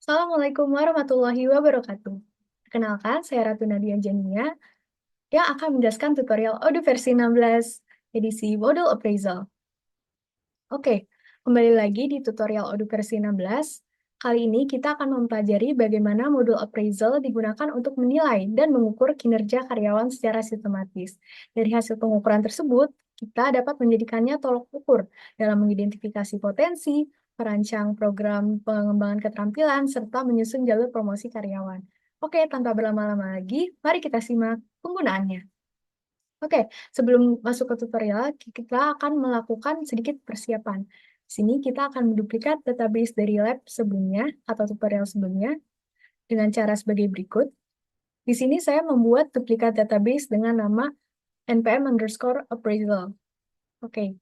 Assalamualaikum warahmatullahi wabarakatuh. Perkenalkan, saya Ratu Nadia Jania yang akan menjelaskan tutorial Odoo versi 16 edisi Model Appraisal. Oke, kembali lagi di tutorial Odoo versi 16. Kali ini kita akan mempelajari bagaimana modul appraisal digunakan untuk menilai dan mengukur kinerja karyawan secara sistematis. Dari hasil pengukuran tersebut, kita dapat menjadikannya tolok ukur dalam mengidentifikasi potensi, merancang program pengembangan keterampilan, serta menyusun jalur promosi karyawan. Oke, tanpa berlama-lama lagi, mari kita simak penggunaannya. Oke, sebelum masuk ke tutorial, kita akan melakukan sedikit persiapan. Di sini kita akan menduplikat database dari lab sebelumnya atau tutorial sebelumnya dengan cara sebagai berikut. Di sini saya membuat duplikat database dengan nama npm_appraisal. Oke,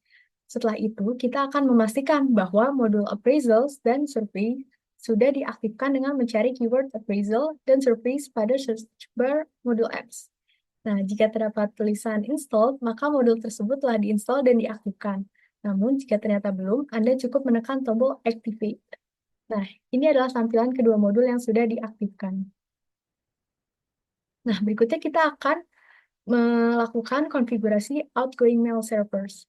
setelah itu kita akan memastikan bahwa modul appraisals dan survey sudah diaktifkan dengan mencari keyword appraisal dan surveys pada search bar modul apps. Nah, jika terdapat tulisan install, maka modul tersebut telah diinstal dan diaktifkan. Namun, jika ternyata belum, Anda cukup menekan tombol activate. Nah, ini adalah tampilan kedua modul yang sudah diaktifkan. Nah, berikutnya kita akan melakukan konfigurasi outgoing mail servers.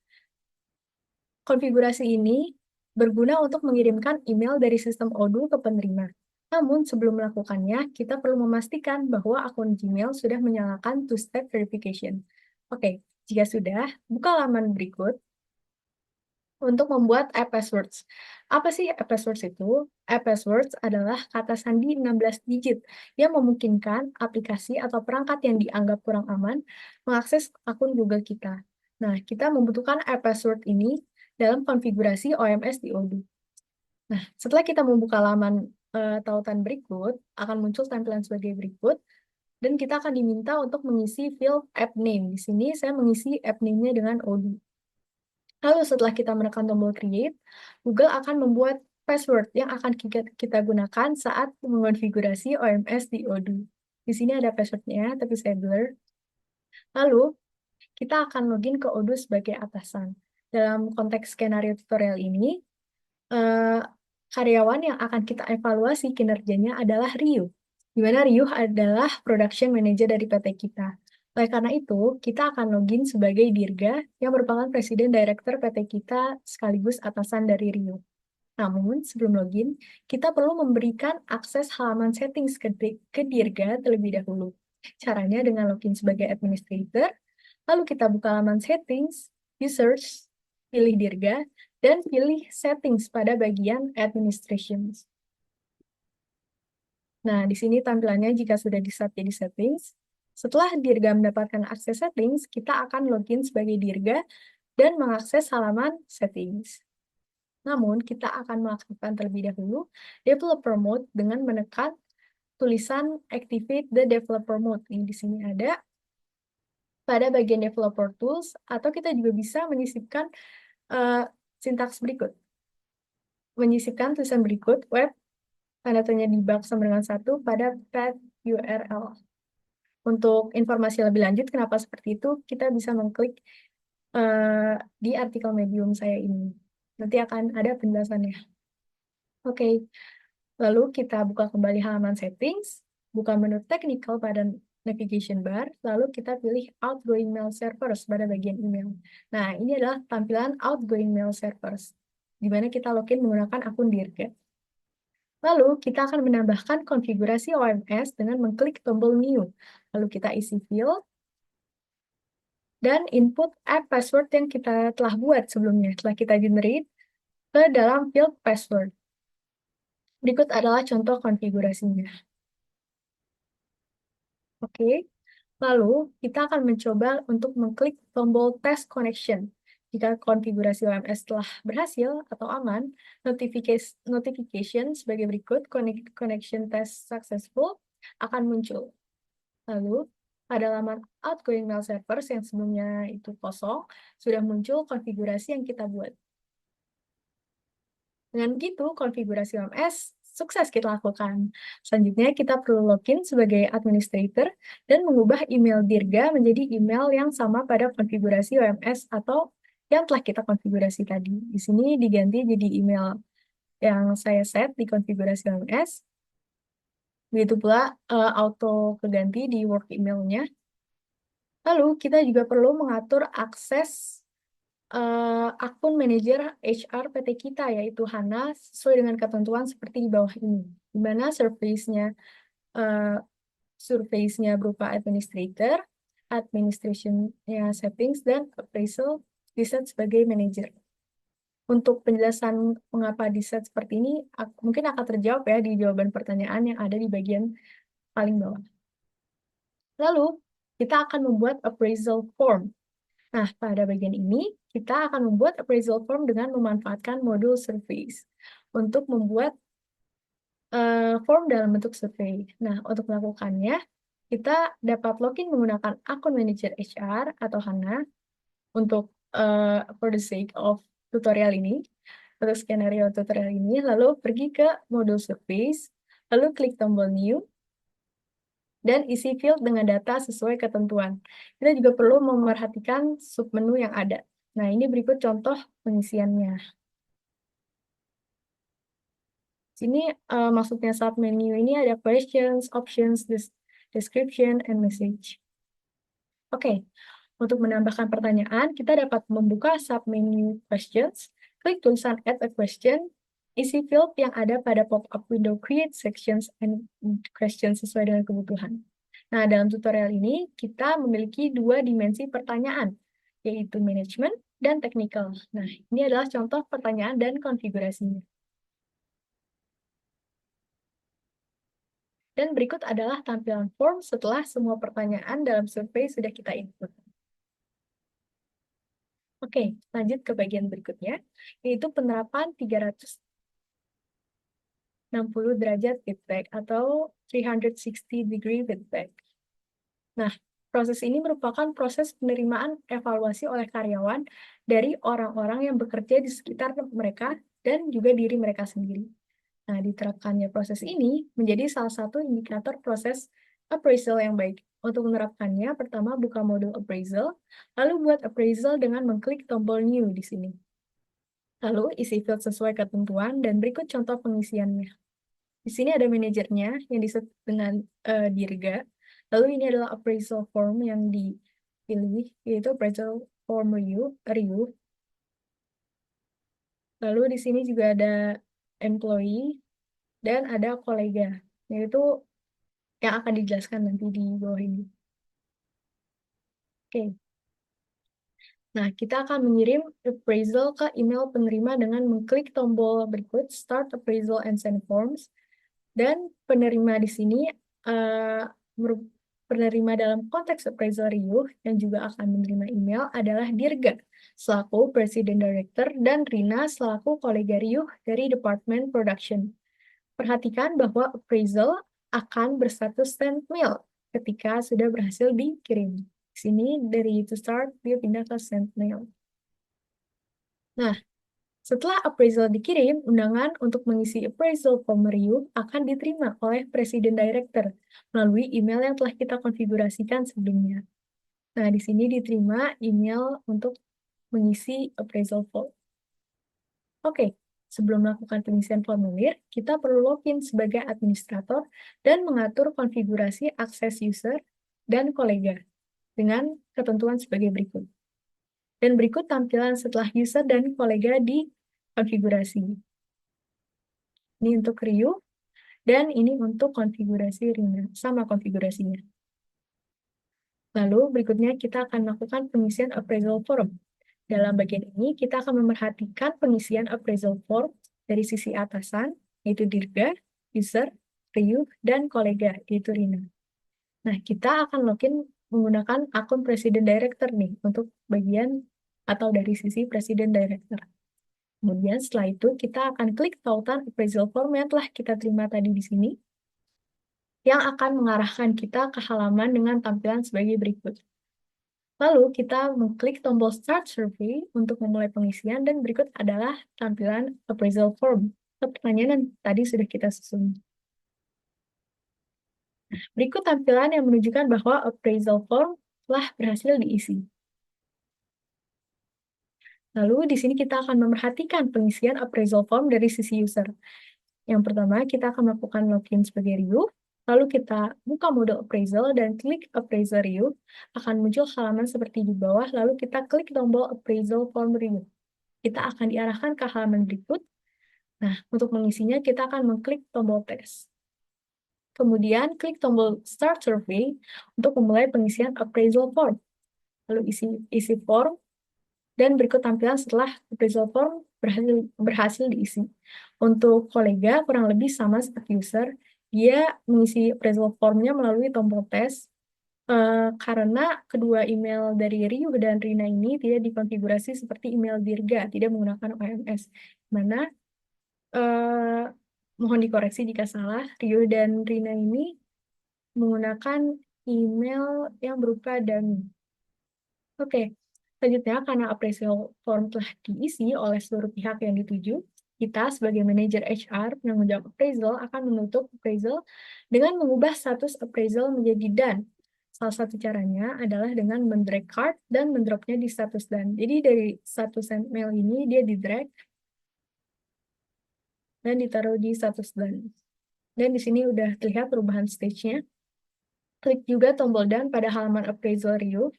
Konfigurasi ini berguna untuk mengirimkan email dari sistem Odoo ke penerima. Namun, sebelum melakukannya, kita perlu memastikan bahwa akun Gmail sudah menyalakan two-step verification. Oke, jika sudah, buka laman berikut untuk membuat e-passwords. Apa sih e-passwords itu? E-passwords adalah kata sandi 16 digit yang memungkinkan aplikasi atau perangkat yang dianggap kurang aman mengakses akun Google kita. Nah, kita membutuhkan e-password ini dalam konfigurasi OMS di Odoo. Nah, setelah kita membuka laman tautan berikut, akan muncul tampilan sebagai berikut, dan kita akan diminta untuk mengisi field app name. Di sini saya mengisi app name-nya dengan Odoo. Lalu setelah kita menekan tombol create, Google akan membuat password yang akan kita gunakan saat mengonfigurasi OMS di Odoo. Di sini ada passwordnya, tapi saya blur. Lalu, kita akan login ke Odoo sebagai atasan. Dalam konteks skenario tutorial ini, eh, karyawan yang akan kita evaluasi kinerjanya adalah Ryu, di mana Ryu adalah production manager dari PT kita. Oleh karena itu, kita akan login sebagai Dirga yang merupakan presiden director PT kita sekaligus atasan dari Ryu. Namun, sebelum login, kita perlu memberikan akses halaman settings ke Dirga terlebih dahulu. Caranya dengan login sebagai administrator, lalu kita buka halaman settings, di search, pilih Dirga, dan pilih settings pada bagian administrations. Nah, di sini tampilannya jika sudah di-set jadi settings. Setelah Dirga mendapatkan akses settings, kita akan login sebagai Dirga dan mengakses halaman settings. Namun, kita akan mengaktifkan terlebih dahulu developer mode dengan menekan tulisan activate the developer mode. Ini di sini ada pada bagian developer tools, atau kita juga bisa menyisipkan sintaks berikut. Menyisipkan tulisan berikut, web, tanda tanya debug sama dengan 1 pada path URL. Untuk informasi lebih lanjut kenapa seperti itu, kita bisa mengklik di artikel Medium saya ini. Nanti akan ada penjelasannya. Oke, lalu kita buka kembali halaman settings, buka menu technical pada navigation bar, lalu kita pilih outgoing mail servers pada bagian email. Nah, ini adalah tampilan outgoing mail servers, di mana kita login menggunakan akun Dirga. Lalu, kita akan menambahkan konfigurasi OMS dengan mengklik tombol New. Lalu kita isi field, dan input app password yang kita telah buat sebelumnya, telah kita generate ke dalam field password. Berikut adalah contoh konfigurasinya. Oke, lalu kita akan mencoba untuk mengklik tombol test connection. Jika konfigurasi OMS telah berhasil atau aman, notification sebagai berikut, connection test successful, akan muncul. Lalu, pada laman outgoing mail servers yang sebelumnya itu kosong, sudah muncul konfigurasi yang kita buat. Dengan begitu, konfigurasi OMS sukses kita lakukan. Selanjutnya, kita perlu login sebagai administrator dan mengubah email Dirga menjadi email yang sama pada konfigurasi OMS atau yang telah kita konfigurasi tadi. Di sini diganti jadi email yang saya set di konfigurasi OMS. Begitu pula auto keganti di work email-nya. Lalu kita juga perlu mengatur akses akun manajer HR PT kita, yaitu Hana, sesuai dengan ketentuan seperti di bawah ini, di mana surface-nya berupa administrator, administration-nya settings, dan appraisal di-set sebagai manager. Untuk penjelasan mengapa di-set seperti ini, mungkin akan terjawab ya di jawaban pertanyaan yang ada di bagian paling bawah. Lalu, kita akan membuat appraisal form. Nah, pada bagian ini, kita akan membuat appraisal form dengan memanfaatkan modul surveys untuk membuat form dalam bentuk survei. Nah, untuk melakukannya, kita dapat login menggunakan akun manager HR atau Hana untuk for the sake of tutorial ini, untuk skenario tutorial ini, lalu pergi ke modul surveys, lalu klik tombol new, dan isi field dengan data sesuai ketentuan. Kita juga perlu memerhatikan submenu yang ada. Nah, ini berikut contoh pengisiannya. Sini maksudnya submenu ini ada questions, options, description, and message. Oke, untuk menambahkan pertanyaan, kita dapat membuka submenu questions, klik tulisan add a question, isi field yang ada pada pop-up window create sections and questions sesuai dengan kebutuhan. Nah, dalam tutorial ini, kita memiliki dua dimensi pertanyaan, yaitu manajemen dan technical. Nah, ini adalah contoh pertanyaan dan konfigurasinya. Dan berikut adalah tampilan form setelah semua pertanyaan dalam survei sudah kita input. Oke, lanjut ke bagian berikutnya, yaitu penerapan 360 derajat feedback atau 360 degree feedback. Nah, proses ini merupakan proses penerimaan evaluasi oleh karyawan dari orang-orang yang bekerja di sekitar mereka dan juga diri mereka sendiri. Nah, diterapkannya proses ini menjadi salah satu indikator proses appraisal yang baik. Untuk menerapkannya, pertama buka modul appraisal, lalu buat appraisal dengan mengklik tombol new di sini. Lalu isi field sesuai ketentuan dan berikut contoh pengisiannya. Di sini ada manajernya yang disebut dengan Dirga. Lalu ini adalah appraisal form yang dipilih, yaitu appraisal form review. Lalu di sini juga ada employee dan ada kolega, yaitu yang akan dijelaskan nanti di bawah ini. Oke. Nah, kita akan mengirim appraisal ke email penerima dengan mengklik tombol berikut, Start Appraisal and Send Forms. Dan penerima di sini, penerima dalam konteks appraisal review yang juga akan menerima email adalah Dirga, selaku President Director, dan Rina selaku kolega review dari Department Production. Perhatikan bahwa appraisal akan berstatus sent mail ketika sudah berhasil dikirim. Di sini dari to start, dia pindah ke sent mail. Nah, setelah appraisal dikirim, undangan untuk mengisi appraisal form review akan diterima oleh Presiden Director melalui email yang telah kita konfigurasikan sebelumnya. Nah, di sini diterima email untuk mengisi appraisal form. Oke. Sebelum melakukan pengisian formulir, kita perlu login sebagai administrator dan mengatur konfigurasi akses user dan kolega dengan ketentuan sebagai berikut. Dan berikut tampilan setelah user dan kolega di konfigurasi. Ini untuk Ryu, dan ini untuk konfigurasi Rina, sama konfigurasinya. Lalu berikutnya kita akan melakukan pengisian appraisal form. Dalam bagian ini, kita akan memerhatikan pengisian appraisal form dari sisi atasan, yaitu Dirga, user, Ryu, dan kolega, yaitu Rina. Nah, kita akan login menggunakan akun Presiden Director nih, untuk bagian atau dari sisi Presiden Director. Kemudian setelah itu, kita akan klik tautan appraisal form yang telah kita terima tadi di sini, yang akan mengarahkan kita ke halaman dengan tampilan sebagai berikut. Lalu kita mengklik tombol Start Survey untuk memulai pengisian dan berikut adalah tampilan appraisal form. Pertanyaan yang tadi sudah kita susun. Berikut tampilan yang menunjukkan bahwa appraisal form telah berhasil diisi. Lalu di sini kita akan memerhatikan pengisian appraisal form dari sisi user. Yang pertama kita akan melakukan login sebagai Ryu. Lalu kita buka model appraisal dan klik appraisal review, akan muncul halaman seperti di bawah, lalu kita klik tombol appraisal form review. Kita akan diarahkan ke halaman berikut. Nah, untuk mengisinya kita akan mengklik tombol tes. Kemudian klik tombol Start Survey untuk memulai pengisian appraisal form. Lalu isi form, dan berikut tampilan setelah appraisal form berhasil diisi. Untuk kolega, kurang lebih sama seperti user, dia mengisi appraisal formnya melalui tombol tes, karena kedua email dari Ryu dan Rina ini tidak dikonfigurasi seperti email Dirga, tidak menggunakan OMS. Mana mohon dikoreksi jika salah, Ryu dan Rina ini menggunakan email yang berupa dummy. Oke, selanjutnya karena appraisal form telah diisi oleh seluruh pihak yang dituju, kita sebagai manajer HR penanggung jawab appraisal akan menutup appraisal dengan mengubah status appraisal menjadi done. Salah satu caranya adalah dengan mendrag card dan mendropnya di status done. Jadi dari status mail ini dia di drag dan ditaruh di status done. Dan di sini udah terlihat perubahan stage-nya. Klik juga tombol done pada halaman appraisal review.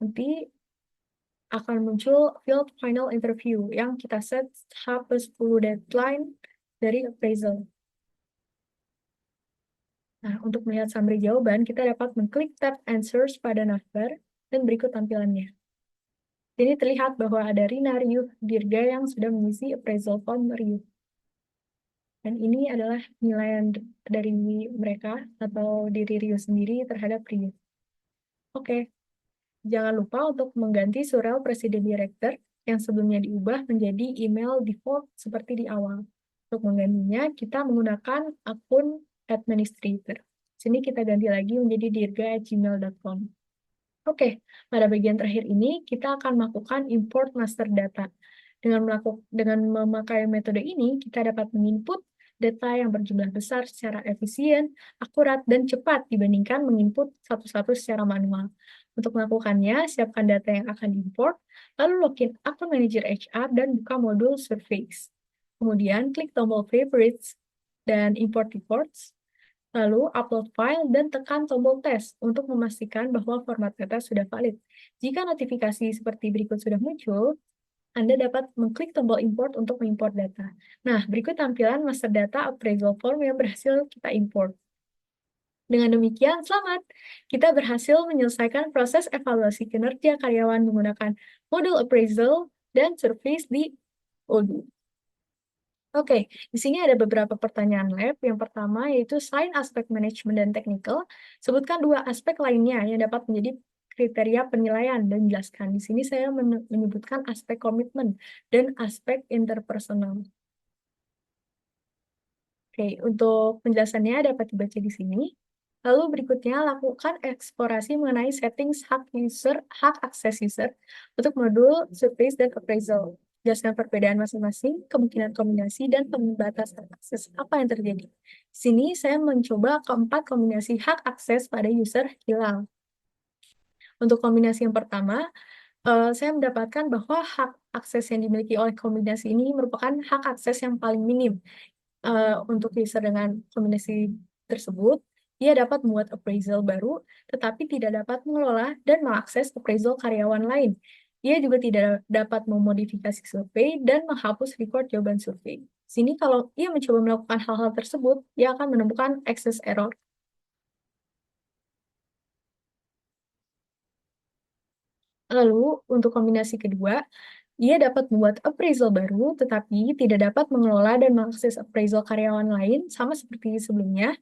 Nanti akan muncul field final interview yang kita set H+10 deadline dari appraisal. Nah, untuk melihat summary jawaban, kita dapat mengklik tab Answers pada navbar dan berikut tampilannya. Jadi terlihat bahwa ada Rina, Ryu, Dirga yang sudah mengisi appraisal form Ryu. Dan ini adalah penilaian dari mereka atau diri Ryu sendiri terhadap Ryu. Oke. Jangan lupa untuk mengganti surel Presiden Director yang sebelumnya diubah menjadi email default seperti di awal. Untuk menggantinya, kita menggunakan akun administrator. Sini kita ganti lagi menjadi dirga@gmail.com. Oke, pada bagian terakhir ini, kita akan melakukan import master data. Dengan memakai metode ini, kita dapat menginput data yang berjumlah besar secara efisien, akurat, dan cepat dibandingkan menginput satu-satu secara manual. Untuk melakukannya, siapkan data yang akan diimport, lalu login akun manager HR dan buka modul Surveys. Kemudian klik tombol Favorites dan Import Reports, lalu upload file dan tekan tombol tes untuk memastikan bahwa format data sudah valid. Jika notifikasi seperti berikut sudah muncul, Anda dapat mengklik tombol import untuk mengimport data. Nah, berikut tampilan master data appraisal form yang berhasil kita import. Dengan demikian, selamat! Kita berhasil menyelesaikan proses evaluasi kinerja karyawan menggunakan modul appraisal dan surveys di Odoo. Oke, di sini ada beberapa pertanyaan lab. Yang pertama yaitu selain aspek manajemen dan teknikal, sebutkan dua aspek lainnya yang dapat menjadi kriteria penilaian dan jelaskan. Di sini saya menyebutkan aspek komitmen dan aspek interpersonal. Oke, untuk penjelasannya dapat dibaca di sini. Lalu berikutnya, lakukan eksplorasi mengenai settings hak akses user untuk modul surveys dan appraisal. Jelaskan perbedaan masing-masing, kemungkinan kombinasi, dan pembatasan akses apa yang terjadi. Di sini saya mencoba keempat kombinasi hak akses pada user hilang. Untuk kombinasi yang pertama, saya mendapatkan bahwa hak akses yang dimiliki oleh kombinasi ini merupakan hak akses yang paling minim. Untuk user dengan kombinasi tersebut, ia dapat membuat appraisal baru, tetapi tidak dapat mengelola dan mengakses appraisal karyawan lain. Ia juga tidak dapat memodifikasi survei dan menghapus record jawaban survei. Sini kalau ia mencoba melakukan hal-hal tersebut, ia akan menemukan access error. Lalu, untuk kombinasi kedua, ia dapat membuat appraisal baru, tetapi tidak dapat mengelola dan mengakses appraisal karyawan lain, sama seperti sebelumnya.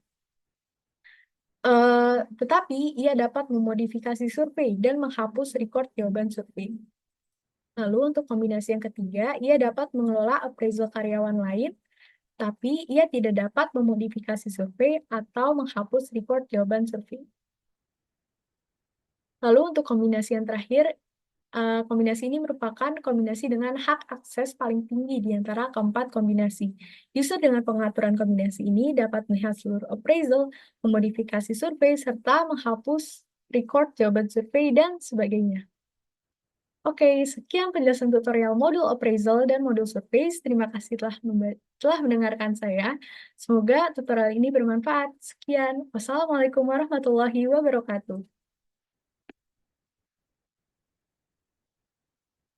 Tetapi ia dapat memodifikasi survei dan menghapus record jawaban survei. Lalu untuk kombinasi yang ketiga, ia dapat mengelola appraisal karyawan lain, tapi ia tidak dapat memodifikasi survei atau menghapus record jawaban survei. Lalu untuk kombinasi yang terakhir, kombinasi ini merupakan kombinasi dengan hak akses paling tinggi di antara keempat kombinasi. User dengan pengaturan kombinasi ini dapat melihat seluruh appraisal, memodifikasi survei, serta menghapus record jawaban survei, dan sebagainya. Oke, sekian penjelasan tutorial modul appraisal dan modul surveys. Terima kasih telah mendengarkan saya. Semoga tutorial ini bermanfaat. Sekian, wassalamualaikum warahmatullahi wabarakatuh.